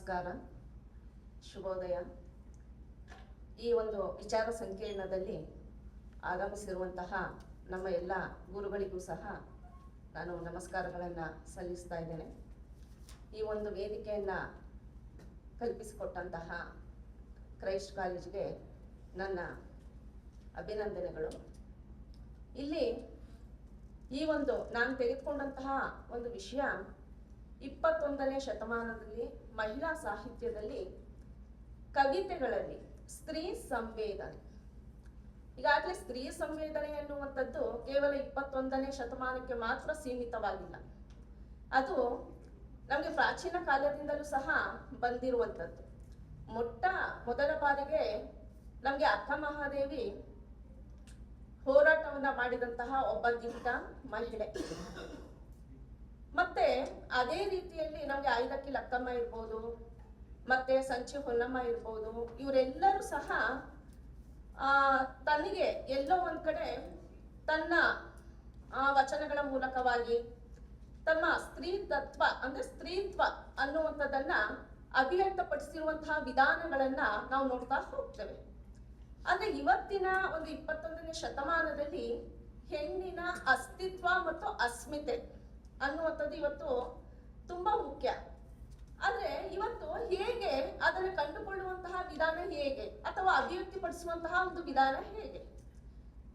ನಮಸ್ಕಾರ, ಶುಭೋದಯ. ಈ ಒಂದು ವಿಚಾರ ಸಂಕಿರಣದಲ್ಲಿ ಆಗಮಿಸಿರುವಂತಹ ನಮ್ಮ ಎಲ್ಲ ಗುರುಗಳಿಗೂ ಸಹ ನಾನು ನಮಸ್ಕಾರಗಳನ್ನು ಸಲ್ಲಿಸ್ತಾ ಇದ್ದೇನೆ. ಈ ಒಂದು ವೇದಿಕೆಯನ್ನು ಕಲ್ಪಿಸಿಕೊಟ್ಟಂತಹ ಕ್ರೈಸ್ಟ್ ಕಾಲೇಜಿಗೆ ನನ್ನ ಅಭಿನಂದನೆಗಳು. ಇಲ್ಲಿ ಈ ಒಂದು ನಾನು ತೆಗೆದುಕೊಂಡಂತಹ ಒಂದು ವಿಷಯ 21ನೇ ಶತಮಾನದಲ್ಲಿ ಮಹಿಳಾ ಸಾಹಿತ್ಯದಲ್ಲಿ ಕವಿತೆಗಳಲ್ಲಿ ಸ್ತ್ರೀ ಸಂವೇದನೆ. ಈಗಾಗಲೇ ಸ್ತ್ರೀ ಸಂವೇದನೆ ಎನ್ನುವಂಥದ್ದು ಕೇವಲ 21ನೇ ಶತಮಾನಕ್ಕೆ ಮಾತ್ರ ಸೀಮಿತವಾಗಿಲ್ಲ. ಅದು ನಮಗೆ ಪ್ರಾಚೀನ ಕಾಲದಿಂದಲೂ ಸಹ ಬಂದಿರುವಂಥದ್ದು. ಮೊದಲ ಬಾರಿಗೆ ನಮಗೆ ಅಕ್ಕ ಮಹಾದೇವಿ ಹೋರಾಟವನ್ನ ಮಾಡಿದಂತಹ ಒಬ್ಬ ದಿಟ್ಟ ಮಹಿಳೆ. ಮತ್ತೆ ಅದೇ ರೀತಿಯಲ್ಲಿ ನಮ್ಗೆ ಆಯ್ದಕ್ಕಿ ಲಕ್ಕಮ್ಮ ಇರ್ಬೋದು, ಮತ್ತೆ ಸಂಚಿ ಹೊನ್ನಮ್ಮ ಇರ್ಬೋದು, ಇವರೆಲ್ಲರೂ ಸಹ ತನಗೆ ಎಲ್ಲೋ ಒಂದ್ ಕಡೆ ತನ್ನ ವಚನಗಳ ಮೂಲಕವಾಗಿ ತಮ್ಮ ಸ್ತ್ರೀ ತತ್ವ ಅಂದ್ರೆ ಸ್ತ್ರೀತ್ವ ಅನ್ನುವಂಥದ್ದನ್ನ ಅಭಿವ್ಯಕ್ತಪಡಿಸಿರುವಂತಹ ವಿಧಾನಗಳನ್ನ ನಾವು ನೋಡ್ತಾ ಹೋಗ್ತೇವೆ. ಆದ್ರೆ ಇವತ್ತಿನ ಒಂದು 21ನೇ ಶತಮಾನದಲ್ಲಿ ಹೆಣ್ಣಿನ ಅಸ್ತಿತ್ವ ಮತ್ತು ಅಸ್ಮಿತೆ ಅನ್ನುವಂಥದ್ದು ಇವತ್ತು ತುಂಬಾ ಮುಖ್ಯ. ಆದ್ರೆ ಇವತ್ತು ಹೇಗೆ ಅದನ್ನು ಕಂಡುಕೊಳ್ಳುವಂತಹ ವಿಧಾನ ಹೇಗೆ, ಅಥವಾ ಅಭಿವ್ಯಕ್ತಿಪಡಿಸುವಂತಹ ಒಂದು ವಿಧಾನ ಹೇಗೆ?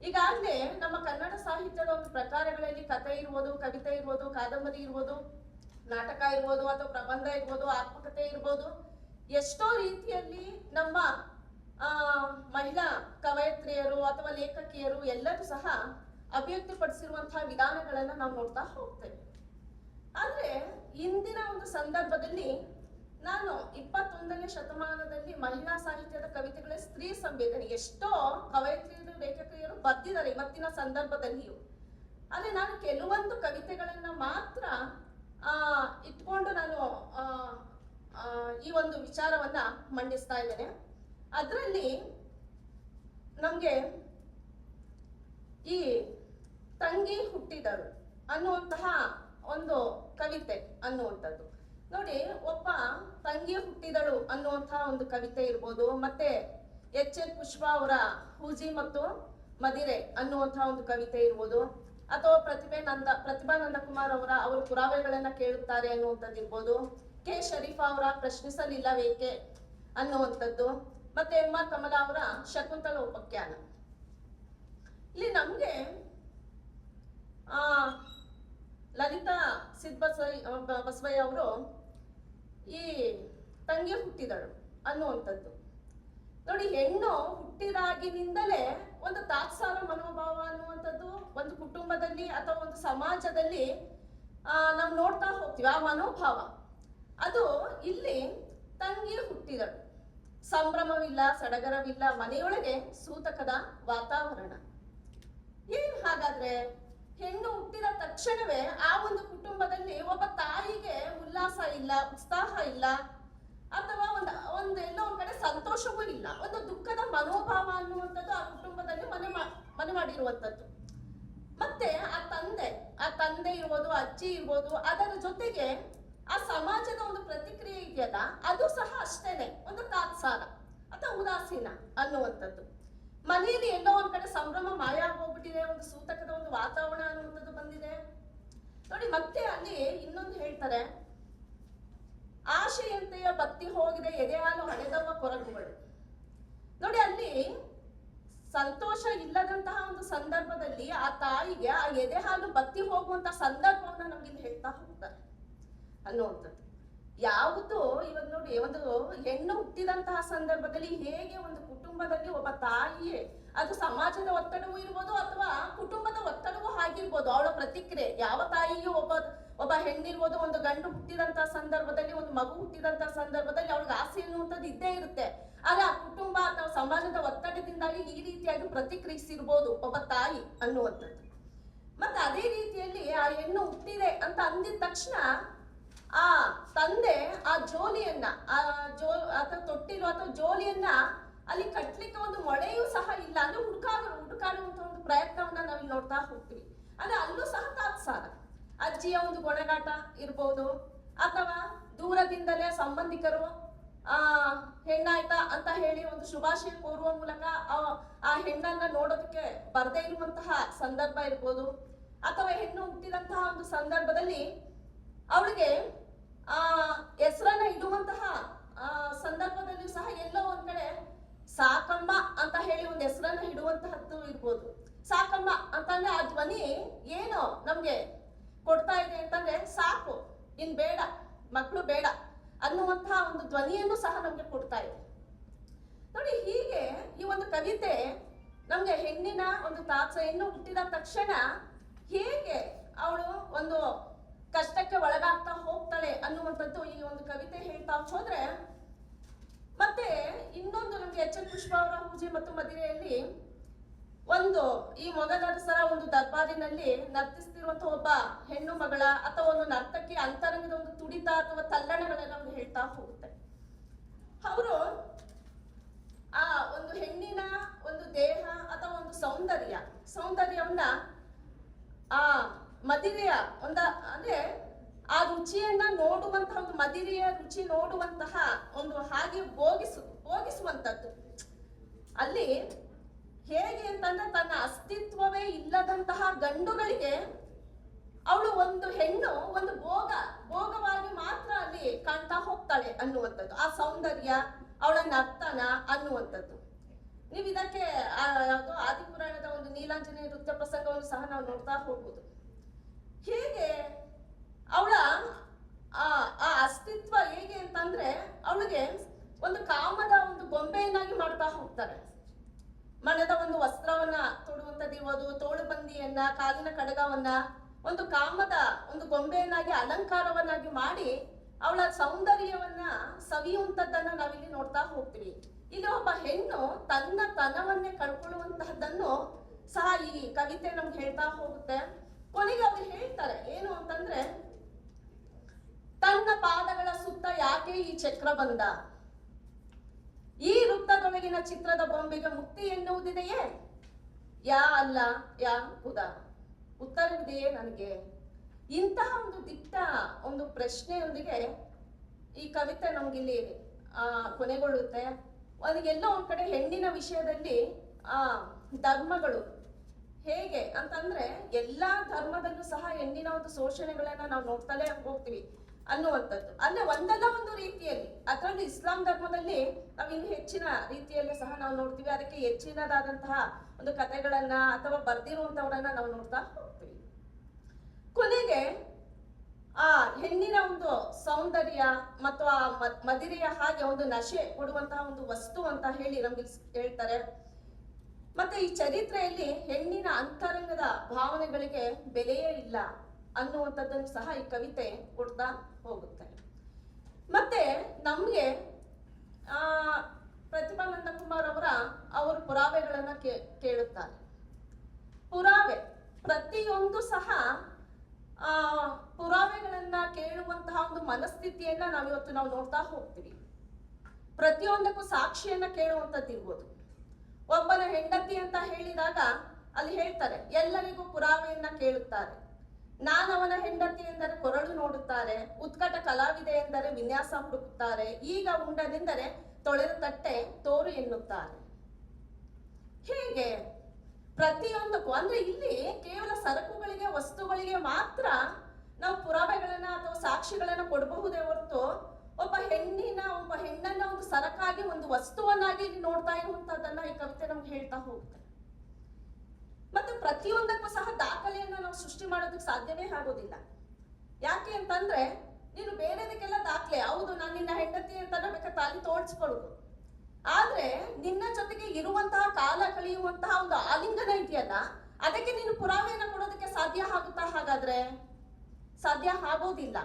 ಈಗಾಗಲೇ ನಮ್ಮ ಕನ್ನಡ ಸಾಹಿತ್ಯದ ಒಂದು ಪ್ರಕಾರಗಳಲ್ಲಿ ಕಥೆ ಇರ್ಬೋದು, ಕವಿತೆ ಇರ್ಬೋದು, ಕಾದಂಬರಿ ಇರ್ಬೋದು, ನಾಟಕ ಇರ್ಬೋದು, ಅಥವಾ ಪ್ರಬಂಧ ಇರ್ಬೋದು, ಆತ್ಮಕಥೆ ಇರ್ಬೋದು, ಎಷ್ಟೋ ರೀತಿಯಲ್ಲಿ ನಮ್ಮ ಮಹಿಳಾ ಕವಯತ್ರಿಯರು ಅಥವಾ ಲೇಖಕಿಯರು ಎಲ್ಲರೂ ಸಹ ಅಭಿವ್ಯಕ್ತಿಪಡಿಸಿರುವಂತಹ ವಿಧಾನಗಳನ್ನ ನಾವು ನೋಡ್ತಾ ಹೋಗ್ತೇವೆ. ಆದ್ರೆ ಇಂದಿನ ಒಂದು ಸಂದರ್ಭದಲ್ಲಿ ನಾನು 21ನೇ ಶತಮಾನದಲ್ಲಿ ಮಹಿಳಾ ಸಾಹಿತ್ಯದ ಕವಿತೆಗಳ ಸ್ತ್ರೀ ಸಂವೇದನೆ ಎಷ್ಟೋ ಕವಯತ್ರಿಯರು ಲೇಖಕಿಯರು ಬರ್ದಿದ್ದಾರೆ ಇವತ್ತಿನ ಸಂದರ್ಭದಲ್ಲಿಯೂ. ಆದ್ರೆ ನಾನು ಕೆಲವೊಂದು ಕವಿತೆಗಳನ್ನ ಮಾತ್ರ ಇಟ್ಕೊಂಡು ನಾನು ಈ ಒಂದು ವಿಚಾರವನ್ನ ಮಂಡಿಸ್ತಾ ಇದ್ದೇನೆ. ಅದರಲ್ಲಿ ನಮ್ಗೆ ಈ ತಂಗಿ ಹುಟ್ಟಿದರು ಅನ್ನುವಂತಹ ಒಂದು ಕವಿತೆ ಅನ್ನುವಂಥದ್ದು ನೋಡಿ. ಒಬ್ಬ ತಂಗಿ ಹುಟ್ಟಿದಳು ಅನ್ನುವಂತಹ ಒಂದು ಕವಿತೆ ಇರ್ಬೋದು, ಮತ್ತೆ ಎಚ್.ಎಲ್. ಪುಷ್ಪ ಅವರ ಹೂಜಿ ಮತ್ತು ಮದಿರೆ ಅನ್ನುವಂತಹ ಒಂದು ಕವಿತೆ ಇರ್ಬೋದು, ಅಥವಾ ಪ್ರತಿಭಾನಂದ ಕುಮಾರ್ ಅವರು ಪುರಾವೆಗಳನ್ನ ಕೇಳುತ್ತಾರೆ ಅನ್ನುವಂಥದ್ದು ಇರ್ಬೋದು, ಕೆ. ಶರೀಫಾ ಅವರ ಪ್ರಶ್ನಿಸಲಿಲ್ಲವೇಕೆ ಅನ್ನುವಂಥದ್ದು, ಮತ್ತೆ ಎಂ.ಆರ್. ಕಮಲಾ ಅವರ ಶಕುಂತಲ ಉಪಖ್ಯಾನ. ಇಲ್ಲಿ ನಮ್ಗೆ ಲಲಿತಾ ಬಸವಯ್ಯ ಅವರು ಈ ತಂಗಿ ಹುಟ್ಟಿದಳು ಅನ್ನುವಂಥದ್ದು ನೋಡಿ. ಹೆಣ್ಣು ಹುಟ್ಟಿದಾಗಿನಿಂದಲೇ ಒಂದು ತಾತ್ಸಾರ ಮನೋಭಾವ ಅನ್ನುವಂಥದ್ದು ಒಂದು ಕುಟುಂಬದಲ್ಲಿ ಅಥವಾ ಒಂದು ಸಮಾಜದಲ್ಲಿ ನಾವು ನೋಡ್ತಾ ಹೋಗ್ತೀವಿ. ಆ ಮನೋಭಾವ ಅದು ಇಲ್ಲಿ ತಂಗಿ ಹುಟ್ಟಿದಳು, ಸಂಭ್ರಮವಿಲ್ಲ, ಸಡಗರವಿಲ್ಲ, ಮನೆಯೊಳಗೆ ಸೂತಕದ ವಾತಾವರಣ. ಏನ್ ಹಾಗಾದ್ರೆ ಹೆಣ್ಣು ಹುಟ್ಟಿದ ತಕ್ಷಣವೇ ಆ ಒಂದು ಕುಟುಂಬದಲ್ಲಿ ಒಬ್ಬ ತಾಯಿಗೆ ಉಲ್ಲಾಸ ಇಲ್ಲ, ಉತ್ಸಾಹ ಇಲ್ಲ, ಅಥವಾ ಒಂದು ಎಲ್ಲೋ ಒಂದ್ ಕಡೆ ಸಂತೋಷವೂ ಇಲ್ಲ, ಒಂದು ದುಃಖದ ಮನೋಭಾವ ಅನ್ನುವಂಥದ್ದು ಆ ಕುಟುಂಬದಲ್ಲಿ ಮನೆ ಮಾಡಿರುವಂಥದ್ದು. ಮತ್ತೆ ಆ ತಂದೆ ಇರ್ಬೋದು, ಅಜ್ಜಿ ಇರ್ಬೋದು, ಅದರ ಜೊತೆಗೆ ಆ ಸಮಾಜದ ಒಂದು ಪ್ರತಿಕ್ರಿಯೆ ಇದೆಯಲ್ಲ, ಅದು ಸಹ ಅಷ್ಟೇನೆ ಒಂದು ತಾತ್ಸಾರ ಅಥವಾ ಉದಾಸೀನ ಅನ್ನುವಂಥದ್ದು. ಮನೆಯಲ್ಲಿ ಎಲ್ಲೋ ಒಂದ್ ಕಡೆ ಸಂಭ್ರಮ ಮಾಯ ಹೋಗ್ಬಿಟ್ಟಿದೆ, ಒಂದು ಸೂತಕದ ಒಂದು ವಾತಾವರಣ ಅನ್ನುವಂಥದ್ದು ಬಂದಿದೆ ನೋಡಿ. ಮತ್ತೆ ಅಲ್ಲಿ ಇನ್ನೊಂದು ಹೇಳ್ತಾರೆ, ಆಶೆಯಂತೆಯ ಬತ್ತಿ ಹೋಗಿದೆ ಎದೆ ಹಾಲು ಹಡೆದವ ಕೊರಗುಗಳು ನೋಡಿ. ಅಲ್ಲಿ ಸಂತೋಷ ಇಲ್ಲದಂತಹ ಒಂದು ಸಂದರ್ಭದಲ್ಲಿ ಆ ತಾಯಿಗೆ ಆ ಎದೆ ಹಾಲು ಬತ್ತಿ ಹೋಗುವಂತ ಸಂದರ್ಭವನ್ನ ನಮ್ಗೆ ಇಲ್ಲಿ ಹೇಳ್ತಾ ಹೋಗ್ತಾರೆ ಅನ್ನುವಂಥದ್ದು. ಯಾವುದು ಇವತ್ತು ನೋಡಿ, ಒಂದು ಹೆಣ್ಣು ಹುಟ್ಟಿದಂತಹ ಸಂದರ್ಭದಲ್ಲಿ ಹೇಗೆ ಒಂದು ಕುಟುಂಬದಲ್ಲಿ ಒಬ್ಬ ತಾಯಿಯೇ, ಅದು ಸಮಾಜದ ಒತ್ತಡವೂ ಇರ್ಬೋದು ಅಥವಾ ಕುಟುಂಬದ ಒತ್ತಡವೂ ಆಗಿರ್ಬೋದು, ಅವಳ ಪ್ರತಿಕ್ರಿಯೆ. ಯಾವ ತಾಯಿಯೂ ಒಬ್ಬ ಹೆಣ್ಣಿರ್ಬೋದು, ಒಂದು ಗಂಡು ಹುಟ್ಟಿದಂತಹ ಸಂದರ್ಭದಲ್ಲಿ, ಒಂದು ಮಗು ಹುಟ್ಟಿದಂತಹ ಸಂದರ್ಭದಲ್ಲಿ ಅವಳಿಗೆ ಆಸೆ ಎನ್ನುವಂಥದ್ದು ಇದ್ದೇ ಇರುತ್ತೆ. ಆದ್ರೆ ಆ ಕುಟುಂಬ ಅಥವಾ ಸಮಾಜದ ಒತ್ತಡದಿಂದಾಗಿ ಈ ರೀತಿಯಾಗಿ ಪ್ರತಿಕ್ರಿಯಿಸಿರ್ಬೋದು ಒಬ್ಬ ತಾಯಿ ಅನ್ನುವಂಥದ್ದು. ಮತ್ತೆ ಅದೇ ರೀತಿಯಲ್ಲಿ ಆ ಹೆಣ್ಣು ಹುಟ್ಟಿದೆ ಅಂತ ಅಂದಿದ ತಕ್ಷಣ ಆ ತಂದೆ ಆ ಜೋಲಿಯನ್ನ ಅಥವಾ ತೊಟ್ಟಿಲು ಅಥವಾ ಜೋಲಿಯನ್ನ ಅಲ್ಲಿ ಕಟ್ಲಿಕ್ಕೆ ಒಂದು ಮೊಳೆಯೂ ಸಹ ಇಲ್ಲ, ಅಂದ್ರೆ ಹುಡುಕಾಡುವಂತ ಒಂದು ಪ್ರಯತ್ನವನ್ನ ನಾವಿಲ್ಲಿ ನೋಡ್ತಾ ಹೋಗ್ತೀವಿ. ಅಂದ್ರೆ ಅಲ್ಲೂ ಸಹ ತಾತ್ಸಾರ, ಅಜ್ಜಿಯ ಒಂದು ಗೊಣಗಾಟ ಇರ್ಬೋದು, ಅಥವಾ ದೂರದಿಂದಲೇ ಸಂಬಂಧಿಕರು ಆ ಹೆಣ್ಣಾಯ್ತಾ ಅಂತ ಹೇಳಿ ಒಂದು ಶುಭಾಶಯ ಕೋರುವ ಮೂಲಕ ಆ ಹೆಣ್ಣನ್ನ ನೋಡೋದಕ್ಕೆ ಬರದೇ ಇರುವಂತಹ ಸಂದರ್ಭ ಇರ್ಬೋದು, ಅಥವಾ ಹೆಣ್ಣು ಹುಟ್ಟಿದಂತಹ ಒಂದು ಸಂದರ್ಭದಲ್ಲಿ ಅವಳಿಗೆ ಹೆಸರನ್ನ ಇಡುವಂತಹ ಸಂದರ್ಭದಲ್ಲಿಯೂ ಸಹ ಎಲ್ಲೋ ಒಂದ್ ಕಡೆ ಸಾಕಮ್ಮ ಅಂತ ಹೇಳಿ ಒಂದು ಹೆಸರನ್ನ ಇಡುವಂತಹದ್ದು ಇರ್ಬೋದು. ಸಾಕಮ್ಮ ಅಂತಂದ್ರೆ ಆ ಧ್ವನಿ ಏನು ನಮ್ಗೆ ಕೊಡ್ತಾ ಇದೆ ಅಂತಂದ್ರೆ ಸಾಕು, ಇನ್ ಬೇಡ, ಮಕ್ಕಳು ಬೇಡ ಅನ್ನುವಂತಹ ಒಂದು ಧ್ವನಿಯನ್ನು ಸಹ ನಮ್ಗೆ ಕೊಡ್ತಾ ಇದೆ. ನೋಡಿ, ಹೀಗೆ ಈ ಒಂದು ಕವಿತೆ ನಮ್ಗೆ ಹೆಣ್ಣಿನ ಒಂದು ಹೆಣ್ಣು ಹುಟ್ಟಿದ ತಕ್ಷಣ ಹೇಗೆ ಅವಳು ಒಂದು ಕಷ್ಟಕ್ಕೆ ಒಳಗಾಗ್ತಾ ಹೋಗ್ತಾಳೆ ಅನ್ನುವಂಥದ್ದು ಈ ಒಂದು ಕವಿತೆ ಹೇಳ್ತಾ ಹೋದ್ರೆ, ಮತ್ತೆ ಇನ್ನೊಂದು ನಮ್ಗೆ ಎಚ್ ಎಲ್ ಪುಷ್ಪ ಅವರ ಪೂಜೆ ಮತ್ತು ಮದಿರೆಯಲ್ಲಿ ಒಂದು ಈ ಮೊಗದರಸರ ಒಂದು ದರ್ಬಾರಿನಲ್ಲಿ ನರ್ತಿಸ್ತಿರುವಂತಹ ಒಬ್ಬ ಹೆಣ್ಣು ಮಗಳ ಅಥವಾ ಒಂದು ನರ್ತಕಿ ಅಂತರಂಗದ ಒಂದು ತುಡಿತ ಅಥವಾ ತಲ್ಲಣಗಳನ್ನ ಅವ್ರು ಹೇಳ್ತಾ ಹೋಗುತ್ತೆ. ಅವರು ಆ ಒಂದು ಹೆಣ್ಣಿನ ಒಂದು ದೇಹ ಅಥವಾ ಒಂದು ಸೌಂದರ್ಯವನ್ನ ಆ ಮದಿರೆಯ ಅಂದ್ರೆ ಆ ರುಚಿಯನ್ನ ನೋಡುವಂತಹ ಒಂದು ಮದಿರೆಯ ರುಚಿ ನೋಡುವಂತಹ ಒಂದು ಹಾಗೆ ಭೋಗಿಸುವಂತದ್ದು. ಅಲ್ಲಿ ಹೇಗೆ ಅಂತಂದ್ರೆ ತನ್ನ ಅಸ್ತಿತ್ವವೇ ಇಲ್ಲದಂತಹ ಗಂಡುಗಳಿಗೆ ಅವಳು ಒಂದು ಹೆಣ್ಣು ಒಂದು ಭೋಗವಾಗಿ ಮಾತ್ರ ಅಲ್ಲಿ ಕಾಣ್ತಾ ಹೋಗ್ತಾಳೆ ಅನ್ನುವಂಥದ್ದು, ಆ ಸೌಂದರ್ಯ, ಅವಳ ನರ್ತನ ಅನ್ನುವಂಥದ್ದು. ನೀವು ಇದಕ್ಕೆ ಯಾವುದು ಆದಿಪುರಾಣದ ಒಂದು ನೀಲಾಂಜನೇಯ ನೃತ್ಯ ಪ್ರಸಂಗವನ್ನು ಸಹ ನಾವು ನೋಡ್ತಾ ಹೋಗ್ಬೋದು. ಹೇಗೆ ಅವಳ ಆ ಅಸ್ತಿತ್ವ ಹೇಗೆ ಅಂತಂದ್ರೆ ಅವಳಿಗೆ ಒಂದು ಕಾಮದ ಒಂದು ಗೊಂಬೆಯನ್ನಾಗಿ ಮಾಡ್ತಾ ಹೋಗ್ತಾರೆ. ಮನದ ಒಂದು ವಸ್ತ್ರವನ್ನ ತೊಡುವಂಥದ್ದಿರ್ಬೋದು, ತೋಳು ಬಂದಿಯನ್ನ, ಕಾಲಿನ ಕಡಗವನ್ನ ಒಂದು ಕಾಮದ ಒಂದು ಗೊಂಬೆಯನ್ನಾಗಿ ಅಲಂಕಾರವನ್ನಾಗಿ ಮಾಡಿ ಅವಳ ಸೌಂದರ್ಯವನ್ನ ಸವಿಯುವಂಥದ್ದನ್ನ ನಾವಿಲ್ಲಿ ನೋಡ್ತಾ ಹೋಗ್ತೀವಿ. ಇಲ್ಲಿ ಒಬ್ಬ ಹೆಣ್ಣು ತನ್ನ ತನವನ್ನೇ ಕಳ್ಕೊಳ್ಳುವಂತಹದ್ದನ್ನು ಸಹ ಈ ಕವಿತೆ ನಮ್ಗೆ ಹೇಳ್ತಾ ಹೋಗುತ್ತೆ. ಕೊನೆಗೆ ಅವ್ರು ಹೇಳ್ತಾರೆ ಏನು ಅಂತಂದ್ರೆ, ತನ್ನ ಪಾದಗಳ ಸುತ್ತ ಯಾಕೆ ಈ ಚಕ್ರ ಬಂದ, ಈ ವೃತ್ತದೊಳಗಿನ ಚಿತ್ರದ ಬೊಂಬೆಗೆ ಮುಕ್ತಿ ಎನ್ನುವುದಿದೆಯೇ, ಯಾ ಅಲ್ಲ ಯಾ ಹುದ, ಉತ್ತರವಿದೆಯೇ ನನಗೆ. ಇಂತಹ ಒಂದು ದಿಟ್ಟ ಒಂದು ಪ್ರಶ್ನೆಯೊಂದಿಗೆ ಈ ಕವಿತೆ ನಮ್ಗಿಲ್ಲಿ ಕೊನೆಗೊಳ್ಳುತ್ತೆ. ಅದಕ್ಕೆಲ್ಲೋ ಒಂದ್ ಕಡೆ ಹೆಣ್ಣಿನ ವಿಷಯದಲ್ಲಿ ಧರ್ಮಗಳು ಹೇಗೆ ಅಂತಂದ್ರೆ ಎಲ್ಲಾ ಧರ್ಮದಲ್ಲೂ ಸಹ ಹೆಣ್ಣಿನ ಒಂದು ಶೋಷಣೆಗಳನ್ನ ನಾವು ನೋಡ್ತಲೇ ಹೋಗ್ತೀವಿ ಅನ್ನುವಂಥದ್ದು. ಅಂದ್ರೆ ಒಂದಲ್ಲ ಒಂದು ರೀತಿಯಲ್ಲಿ, ಅದರಲ್ಲಿ ಇಸ್ಲಾಂ ಧರ್ಮದಲ್ಲಿ ನಾವು ಇನ್ನು ಹೆಚ್ಚಿನ ರೀತಿಯಲ್ಲಿ ಸಹ ನಾವು ನೋಡ್ತೀವಿ. ಅದಕ್ಕೆ ಹೆಚ್ಚಿನದಾದಂತಹ ಒಂದು ಕಥೆಗಳನ್ನ ಅಥವಾ ಬರ್ದಿರುವಂತವರನ್ನ ನಾವು ನೋಡ್ತಾ ಹೋಗ್ತೀವಿ. ಕೊನೆಗೆ ಆ ಹೆಣ್ಣಿನ ಒಂದು ಸೌಂದರ್ಯ ಮತ್ತು ಆ ಮದಿರೆಯ ಹಾಗೆ ಒಂದು ನಶೆ ಕೊಡುವಂತಹ ಒಂದು ವಸ್ತು ಅಂತ ಹೇಳಿ ನಮ್ಗೆ ಹೇಳ್ತಾರೆ. ಮತ್ತೆ ಈ ಚರಿತ್ರೆಯಲ್ಲಿ ಹೆಣ್ಣಿನ ಅಂತರಂಗದ ಭಾವನೆಗಳಿಗೆ ಬೆಲೆಯೇ ಇಲ್ಲ ಅನ್ನುವಂಥದ್ದನ್ನು ಸಹ ಈ ಕವಿತೆ ಕೊಡ್ತಾ ಹೋಗುತ್ತೆ. ಮತ್ತೆ ನಮ್ಗೆ ಪ್ರತಿಭಾ ನಂದಕುಮಾರ್ ಅವರು ಪುರಾವೆಗಳನ್ನ ಕೇಳುತ್ತಾರೆ. ಪುರಾವೆ ಪ್ರತಿಯೊಂದು ಸಹ ಪುರಾವೆಗಳನ್ನ ಕೇಳುವಂತಹ ಒಂದು ಮನಸ್ಥಿತಿಯನ್ನ ನಾವು ನೋಡ್ತಾ ಹೋಗ್ತೀವಿ. ಪ್ರತಿಯೊಂದಕ್ಕೂ ಸಾಕ್ಷಿಯನ್ನ ಕೇಳುವಂಥದ್ದು ಇರ್ಬೋದು. ಒಬ್ಬನ ಹೆಂಡತಿ ಅಂತ ಹೇಳಿದಾಗ ಅಲ್ಲಿ ಹೇಳ್ತಾರೆ, ಎಲ್ಲರಿಗೂ ಪುರಾವೆಯನ್ನ ಕೇಳುತ್ತಾರೆ. ನಾನವನ ಹೆಂಡತಿ ಎಂದರೆ ಕೊರಳು ನೋಡುತ್ತಾರೆ, ಉತ್ಕಟ ಕಲಾವಿದೆ ಎಂದರೆ ವಿನ್ಯಾಸ ಹುಡುಕುತ್ತಾರೆ, ಈಗ ಉಂಡನೆಂದರೆ ತೊಳೆದ ತಟ್ಟೆ ತೋರು ಎನ್ನುತ್ತಾರೆ. ಹೀಗೆ ಪ್ರತಿಯೊಂದಕ್ಕೂ ಅಂದ್ರೆ ಇಲ್ಲಿ ಕೇವಲ ಸರಕುಗಳಿಗೆ, ವಸ್ತುಗಳಿಗೆ ಮಾತ್ರ ನಾವು ಪುರಾವೆಗಳನ್ನ ಅಥವಾ ಸಾಕ್ಷಿಗಳನ್ನ ಕೊಡಬಹುದೇ ಹೊರತು ಒಬ್ಬ ಹೆಣ್ಣನ್ನ ಒಂದು ಸರಕಾಗಿ, ಒಂದು ವಸ್ತುವನ್ನಾಗಿ ಇಲ್ಲಿ ನೋಡ್ತಾ ಇರುವಂತದ್ದನ್ನ ಈ ಕವಿತೆ ನಮ್ಗೆ ಹೇಳ್ತಾ ಹೋಗುತ್ತೆ. ಮತ್ತೆ ಪ್ರತಿಯೊಂದಕ್ಕೂ ಸಹ ದಾಖಲೆಯನ್ನ ನಾವು ಸೃಷ್ಟಿ ಮಾಡೋದಕ್ಕೆ ಸಾಧ್ಯವೇ ಆಗೋದಿಲ್ಲ. ಯಾಕೆ ಅಂತಂದ್ರೆ ನೀನು ಬೇರೆದಕ್ಕೆಲ್ಲ ದಾಖಲೆ, ಹೌದು ನಾನು ನಿನ್ನ ಹೆಂಡತಿ ಅಂತ ಬೇಕಾದ್ರೆ ತಾಲಿ ತೋಡ್ಸ್ಕೊಳ್ಳೋದು, ಆದ್ರೆ ನಿನ್ನ ಜೊತೆಗೆ ಇರುವಂತಹ ಕಾಲ ಕಳೆಯುವಂತಹ ಒಂದು ಆಲಿಂಗನ ಇದೆಯಲ್ಲ, ಅದಕ್ಕೆ ನೀನು ಪುರಾವೆಯನ್ನ ಕೊಡೋದಕ್ಕೆ ಸಾಧ್ಯ ಆಗುತ್ತಾ? ಹಾಗಾದ್ರೆ ಸಾಧ್ಯ ಆಗೋದಿಲ್ಲ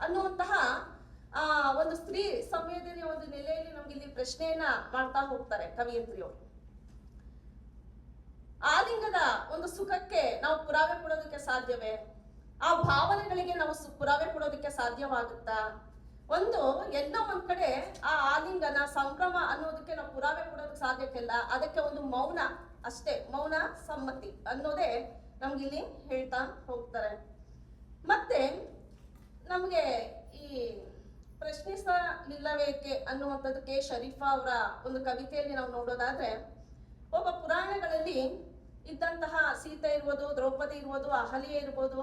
ಅನ್ನುವಂತಹ ಒಂದು ಸ್ತ್ರೀ ಸಂವೇದನೆಯ ಒಂದು ನೆಲೆಯಲ್ಲಿ ನಮ್ಗೆ ಇಲ್ಲಿ ಪ್ರಶ್ನೆಯನ್ನ ಮಾಡ್ತಾ ಹೋಗ್ತಾರೆ ಕವಿಯತ್ರಿಯವರು. ಆಲಿಂಗದ ಒಂದು ಸುಖಕ್ಕೆ ನಾವು ಪುರಾವೆ ಕೊಡೋದಕ್ಕೆ ಸಾಧ್ಯವೇ? ಆ ಭಾವನೆಗಳಿಗೆ ನಾವು ಪುರಾವೆ ಕೊಡೋದಕ್ಕೆ ಸಾಧ್ಯವಾಗುತ್ತಾ? ಎಲ್ಲೋ ಒಂದ್ ಕಡೆ ಆ ಆಲಿಂಗನ ಸಂಭ್ರಮ ಅನ್ನೋದಕ್ಕೆ ನಾವು ಪುರಾವೆ ಕೊಡೋದಕ್ಕೆ ಸಾಧ್ಯಕ್ಕಿಲ್ಲ. ಅದಕ್ಕೆ ಒಂದು ಮೌನ ಅಷ್ಟೇ, ಮೌನ ಸಮ್ಮತಿ ಅನ್ನೋದೇ ನಮ್ಗಿಲ್ಲಿ ಹೇಳ್ತಾ ಹೋಗ್ತಾರೆ. ಮತ್ತೆ ನಮ್ಗೆ ಈ ಪ್ರಶ್ನಿಸಲಿಲ್ಲವೇಕೆ ಅನ್ನುವಂಥದ್ದು ಕೆ ಶರೀಫಾ ಅವರ ಒಂದು ಕವಿತೆಯಲ್ಲಿ ನಾವು ನೋಡೋದಾದ್ರೆ, ಒಬ್ಬ ಪುರಾಣಗಳಲ್ಲಿ ಇದ್ದಂತಹ ಸೀತೆ ಇರ್ಬೋದು, ದ್ರೌಪದಿ ಇರ್ಬೋದು, ಅಹಲ್ಯೆ ಇರ್ಬೋದು,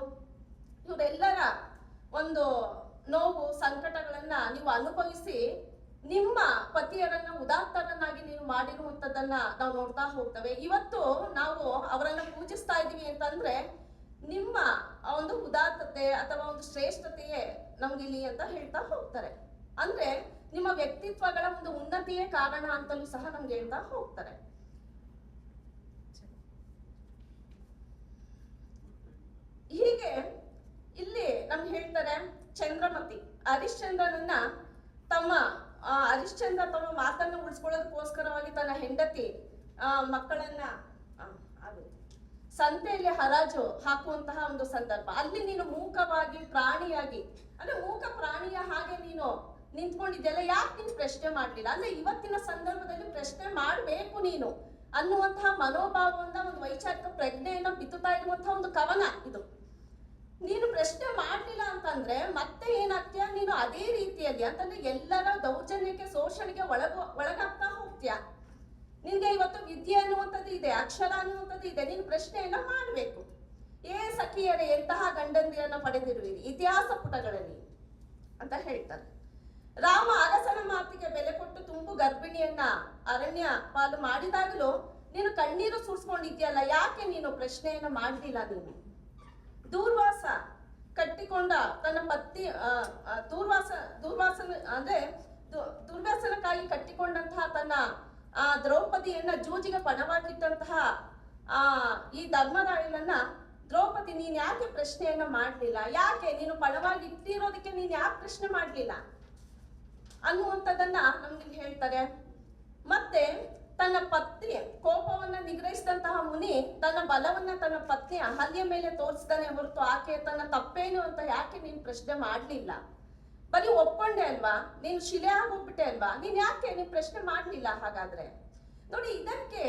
ಇವರೆಲ್ಲರ ಒಂದು ನೋವು ಸಂಕಟಗಳನ್ನ ನೀವು ಅನುಭವಿಸಿ ನಿಮ್ಮ ಪತಿಯರನ್ನ ಉದಾತ್ತರನ್ನಾಗಿ ನೀವು ಮಾಡಿರುವಂತದ್ದನ್ನ ನಾವು ನೋಡ್ತಾ ಹೋಗ್ತೇವೆ. ಇವತ್ತು ನಾವು ಅವರನ್ನ ಪೂಜಿಸ್ತಾ ಇದೀವಿ ಅಂತಂದ್ರೆ ನಿಮ್ಮ ಒಂದು ಉದಾತ್ತತೆ ಅಥವಾ ಒಂದು ಶ್ರೇಷ್ಠತೆಯೇ ನಮ್ಗಿಲ್ಲಿ ಅಂತ ಹೇಳ್ತಾ ಹೋಗ್ತಾರೆ. ಅಂದ್ರೆ ನಿಮ್ಮ ವ್ಯಕ್ತಿತ್ವಗಳ ಒಂದು ಉನ್ನತಿಯೇ ಕಾರಣ ಅಂತಲೂ ಸಹ ನಮ್ಗೆ ಹೇಳ್ತಾ ಹೋಗ್ತಾರೆ. ಹೀಗೆ ಇಲ್ಲಿ ನಮ್ಗೆ ಹೇಳ್ತಾರೆ, ಚಂದ್ರಮತಿ ಹರಿಶ್ಚಂದ್ರನನ್ನ ಹರಿಶ್ಚಂದ್ರ ತಮ್ಮ ಮಾತನ್ನ ಉಳಿಸ್ಕೊಳ್ಳೋದಕ್ಕೋಸ್ಕರವಾಗಿ ತನ್ನ ಹೆಂಡತಿ ಮಕ್ಕಳನ್ನ ಸಂತೆಯಲ್ಲಿ ಹರಾಜು ಹಾಕುವಂತಹ ಒಂದು ಸಂದರ್ಭ. ಅಲ್ಲಿ ನೀನು ಮೂಕವಾಗಿ ಪ್ರಾಣಿಯಾಗಿ, ಅಂದ್ರೆ ಮೂಕ ಪ್ರಾಣಿಯ ಹಾಗೆ ನೀನು ನಿಂತ್ಕೊಂಡಿದ್ದೆಲ್ಲ, ಯಾಕೆ ನೀನು ಪ್ರಶ್ನೆ ಮಾಡ್ಲಿಲ್ಲ? ಅಂದ್ರೆ ಇವತ್ತಿನ ಸಂದರ್ಭದಲ್ಲಿ ಪ್ರಶ್ನೆ ಮಾಡ್ಬೇಕು ನೀನು ಅನ್ನುವಂತಹ ಮನೋಭಾವವನ್ನ, ಒಂದು ವೈಚಾರಿಕ ಪ್ರಜ್ಞೆಯನ್ನ ಬಿತ್ತುತ್ತಾ ಇರುವಂತಹ ಒಂದು ಕವನ ಇದು. ನೀನು ಪ್ರಶ್ನೆ ಮಾಡ್ಲಿಲ್ಲ ಅಂತಂದ್ರೆ ಮತ್ತೆ ಏನಾಗ್ತೀಯ, ನೀನು ಅದೇ ರೀತಿಯಲ್ಲಿ ಅಂತಂದ್ರೆ ಎಲ್ಲರ ದೌರ್ಜನ್ಯಕ್ಕೆ, ಶೋಷಣೆಗೆ ಒಳಗಾಗ್ತಾ ಹೋಗ್ತೀಯ. ನಿನ್ಗೆ ಇವತ್ತು ವಿದ್ಯೆ ಅನ್ನುವಂಥದ್ದು ಇದೆ, ಅಕ್ಷರ ಅನ್ನುವಂಥದ್ದು ಇದೆ, ನೀನು ಪ್ರಶ್ನೆಯನ್ನ ಮಾಡ್ಬೇಕು. ಸಖಿಯರೇ ಎಂತಹ ಗಂಡಂದಿರನ್ನ ಪಡೆದಿರುವಿರಿ ಇತಿಹಾಸ ಪುಟಗಳಲ್ಲಿ ಅಂತ ಹೇಳ್ತಾರೆ. ರಾಮ ಅರಸನ ಮಾತಿಗೆ ಬೆಲೆ ಕೊಟ್ಟು ತುಂಬು ಗರ್ಭಿಣಿಯನ್ನ ಅರಣ್ಯ ಪಾಲು ಮಾಡಿದಾಗಲೂ ನೀನು ಕಣ್ಣೀರು ಸುರಿಸ್ಕೊಂಡಿದ್ಯಲ್ಲ, ಯಾಕೆ ನೀನು ಪ್ರಶ್ನೆಯನ್ನ ಮಾಡ್ಲಿಲ್ಲ? ನೀನು ದೂರ್ವಾಸ ಕಟ್ಟಿಕೊಂಡ ತನ್ನ ಪತ್ನಿ ದುರ್ವ್ಯಾಸನಕ್ಕಾಗಿ ಕಟ್ಟಿಕೊಂಡಂತಹ ತನ್ನ ದ್ರೌಪದಿಯನ್ನ ಜೂಜಿಗೆ ಪಣವಾಗಿಟ್ಟಂತಹ ಈ ಧರ್ಮರಾಯನನ್ನ, ದ್ರೌಪದಿ ನೀನ್ ಯಾಕೆ ಪ್ರಶ್ನೆಯನ್ನ ಮಾಡ್ಲಿಲ್ಲ? ಯಾಕೆ ನೀನು ಪಣವಾಗಿ ಇಟ್ಟಿರೋದಕ್ಕೆ ನೀನ್ ಯಾಕೆ ಪ್ರಶ್ನೆ ಮಾಡ್ಲಿಲ್ಲ ಅನ್ನುವಂಥದ್ದನ್ನ ನಮ್ಗೆ ಹೇಳ್ತಾರೆ. ಮತ್ತೆ ತನ್ನ ಪತ್ನಿ ಕೋಪವನ್ನ ನಿಗ್ರಹಿಸಿದಂತಹ ಮುನಿ ತನ್ನ ಬಲವನ್ನ ತನ್ನ ಪತ್ನಿ ಅಹಲ್ಯ ಮೇಲೆ ತೋರಿಸ್ತಾನೆ ಹೊರತು ಆಕೆ ತನ್ನ ತಪ್ಪೇನು ಅಂತ ಯಾಕೆ ನೀನ್ ಪ್ರಶ್ನೆ ಮಾಡ್ಲಿಲ್ಲ? ಬರೀ ಒಪ್ಕೊಂಡೆ ಅಲ್ವಾ, ನೀನು ಶಿಲೆ ಆಗೋಗ್ಬಿಟ್ಟೆ ಅಲ್ವಾ, ನೀನ್ ಯಾಕೆ ನೀನ್ ಪ್ರಶ್ನೆ ಮಾಡ್ಲಿಲ್ಲ? ಹಾಗಾದ್ರೆ ನೋಡಿ, ಇದಕ್ಕೆ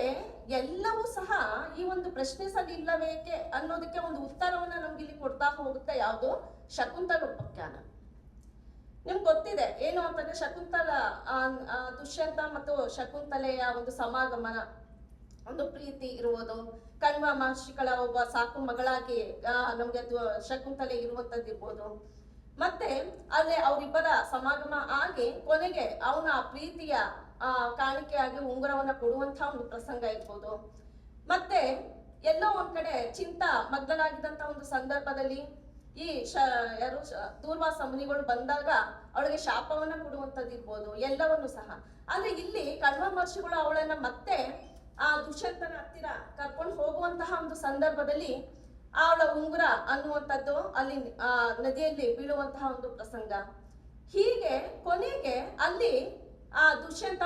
ಎಲ್ಲವೂ ಸಹ ಈ ಒಂದು ಪ್ರಶ್ನಿಸಲಿಲ್ಲವೇಕೆ ಅನ್ನೋದಕ್ಕೆ ಒಂದು ಉತ್ತರವನ್ನ ನಮ್ಗೆ ಇಲ್ಲಿ ಕೊಡ್ತಾ ಹೋಗುತ್ತೆ. ಯಾವುದು? ಶಕುಂತಲ ಉಪಾಖ್ಯಾನ. ನಿಮ್ಗೆ ಗೊತ್ತಿದೆ ಏನು ಅಂತಂದ್ರೆ, ಶಕುಂತಲ ದುಷ್ಯಂತ ಮತ್ತು ಶಕುಂತಲೆಯ ಒಂದು ಸಮಾಗಮನ, ಒಂದು ಪ್ರೀತಿ ಇರುವುದು, ಕಣ್ವ ಮಹರ್ಷಿಗಳ ಒಬ್ಬ ಸಾಕು ಮಗಳಾಗಿ ನಮ್ಗೆ ಶಕುಂತಲೆ ಇರುವಂತದ್ದು ಇರ್ಬೋದು. ಮತ್ತೆ ಅಲ್ಲೇ ಅವರಿಬ್ಬರ ಸಮಾಗಮ ಆಗಿ ಕೊನೆಗೆ ಅವನ ಪ್ರೀತಿಯ ಕಾಣಿಕೆಯಾಗಿ ಉಂಗುರವನ್ನ ಕೊಡುವಂತಹ ಒಂದು ಪ್ರಸಂಗ ಇರ್ಬೋದು. ಮತ್ತೆ ಎಲ್ಲೋ ಒಂದ್ ಕಡೆ ಮಗ್ನಳಾಗಿದ್ದಂತ ಒಂದು ಸಂದರ್ಭದಲ್ಲಿ ಈ ದೂರ್ವಾಸ ಮುನಿಗಳು ಬಂದಾಗ ಅವಳಿಗೆ ಶಾಪವನ್ನ ಕೊಡುವಂತದ್ದು ಇರ್ಬೋದು, ಎಲ್ಲವನ್ನು ಸಹ. ಆದ್ರೆ ಇಲ್ಲಿ ಕಣ್ವ ಮಹರ್ಷಿಗಳು ಅವಳನ್ನ ಮತ್ತೆ ಆ ದುಷ್ಯಂತನ ಹತ್ತಿರ ಕರ್ಕೊಂಡು ಹೋಗುವಂತಹ ಒಂದು ಸಂದರ್ಭದಲ್ಲಿ ಅವಳ ಉಂಗುರ ಅನ್ನುವಂಥದ್ದು ಅಲ್ಲಿ ನದಿಯಲ್ಲಿ ಬೀಳುವಂತಹ ಒಂದು ಪ್ರಸಂಗ. ಹೀಗೆ ಕೊನೆಗೆ ಅಲ್ಲಿ ಆ ದುಷ್ಯಂತ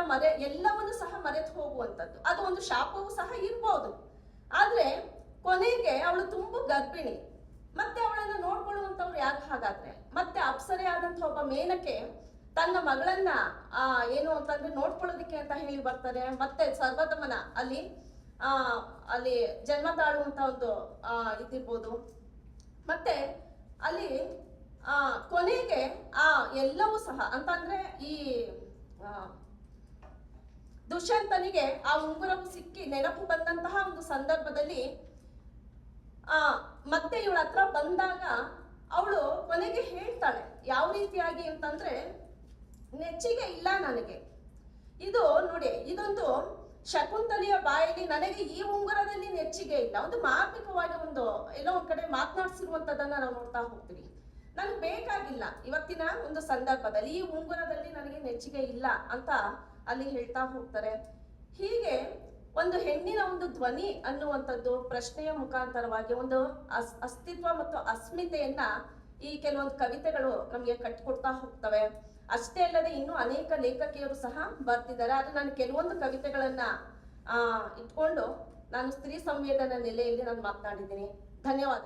ಎಲ್ಲವನ್ನು ಸಹ ಮರೆತು ಹೋಗುವಂಥದ್ದು, ಅದು ಒಂದು ಶಾಪವೂ ಸಹ ಇರ್ಬೋದು. ಆದ್ರೆ ಕೊನೆಗೆ ಅವಳು ತುಂಬು ಗರ್ಭಿಣಿ, ಮತ್ತೆ ಅವಳನ್ನ ನೋಡ್ಕೊಳ್ಳುವಂತವ್ರು ಯಾರು? ಹಾಗಾದ್ರೆ ಮತ್ತೆ ಅಪ್ಸರೆ ಆದಂತ ಒಬ್ಬ ಮೇನಕೆ ತನ್ನ ಮಗಳನ್ನ ಏನು ಅಂತಂದ್ರೆ ನೋಡ್ಕೊಳ್ಳೋದಿಕ್ಕೆ ಅಂತ ಹೇಳಿ ಬರ್ತಾರೆ. ಮತ್ತೆ ಸರ್ವದಮನ ಅಲ್ಲಿ ಜನ್ಮ ತಾಳುವಂತ ಒಂದು ಇದಿರ್ಬೋದು. ಮತ್ತೆ ಅಲ್ಲಿ ಕೊನೆಗೆ ಎಲ್ಲವೂ ಸಹ ಅಂತಂದ್ರೆ ಈ ದುಷ್ಯಂತನಿಗೆ ಆ ಉಂಗುರವು ಸಿಕ್ಕಿ ನೆನಪು ಬಂದಂತಹ ಒಂದು ಸಂದರ್ಭದಲ್ಲಿ ಮತ್ತೆ ಇವಳ ಹತ್ರ ಬಂದಾಗ ಅವಳು ಕೊನೆಗೆ ಹೇಳ್ತಾಳೆ ಯಾವ ರೀತಿಯಾಗಿ ಅಂತಂದ್ರೆ, ನೆಚ್ಚಿಗೆ ಇಲ್ಲ ನನಗೆ. ಇದು ನೋಡಿ, ಇದೊಂದು ಶಕುಂತಲೆಯ ಬಾಯಲ್ಲಿ ನನಗೆ ಈ ಉಂಗುರದಲ್ಲಿ ನೆಚ್ಚಿಗೆ ಇಲ್ಲ. ಒಂದು ಮಾರ್ಮಿಕವಾಗಿ ಒಂದು ಎಲ್ಲೋ ಒಂದ್ ಕಡೆ ಮಾತನಾಡಿಸಿರುವಂತದನ್ನ ನಾವು ನೋಡ್ತಾ ಹೋಗ್ತೀವಿ. ನನಗೆ ಬೇಕಾಗಿಲ್ಲ ಇವತ್ತಿನ ಒಂದು ಸಂದರ್ಭದಲ್ಲಿ, ಈ ಉಂಗುರದಲ್ಲಿ ನನಗೆ ನೆಚ್ಚಿಗೆ ಇಲ್ಲ ಅಂತ ಅಲ್ಲಿ ಹೇಳ್ತಾ ಹೋಗ್ತಾರೆ. ಹೀಗೆ ಒಂದು ಹೆಣ್ಣಿನ ಒಂದು ಧ್ವನಿ ಅನ್ನುವಂಥದ್ದು ಪ್ರಶ್ನೆಯ ಮುಖಾಂತರವಾಗಿ ಒಂದು ಅಸ್ತಿತ್ವ ಮತ್ತು ಅಸ್ಮಿತೆಯನ್ನ ಈ ಕೆಲವೊಂದು ಕವಿತೆಗಳು ನಮ್ಗೆ ಕಟ್ಟಿಕೊಡ್ತಾ ಹೋಗ್ತವೆ. ಅಷ್ಟೇ ಅಲ್ಲದೆ ಇನ್ನೂ ಅನೇಕ ಲೇಖಕಿಯರು ಸಹ ಬರ್ತಿದ್ದಾರೆ. ಆದ್ರೆ ನಾನು ಕೆಲವೊಂದು ಕವಿತೆಗಳನ್ನ ಇಟ್ಕೊಂಡು ನಾನು ಸ್ತ್ರೀ ಸಂವೇದನಾ ನೆಲೆಯಲ್ಲಿ ನಾನು ಮಾತನಾಡಿದ್ದೀನಿ. ಧನ್ಯವಾದ.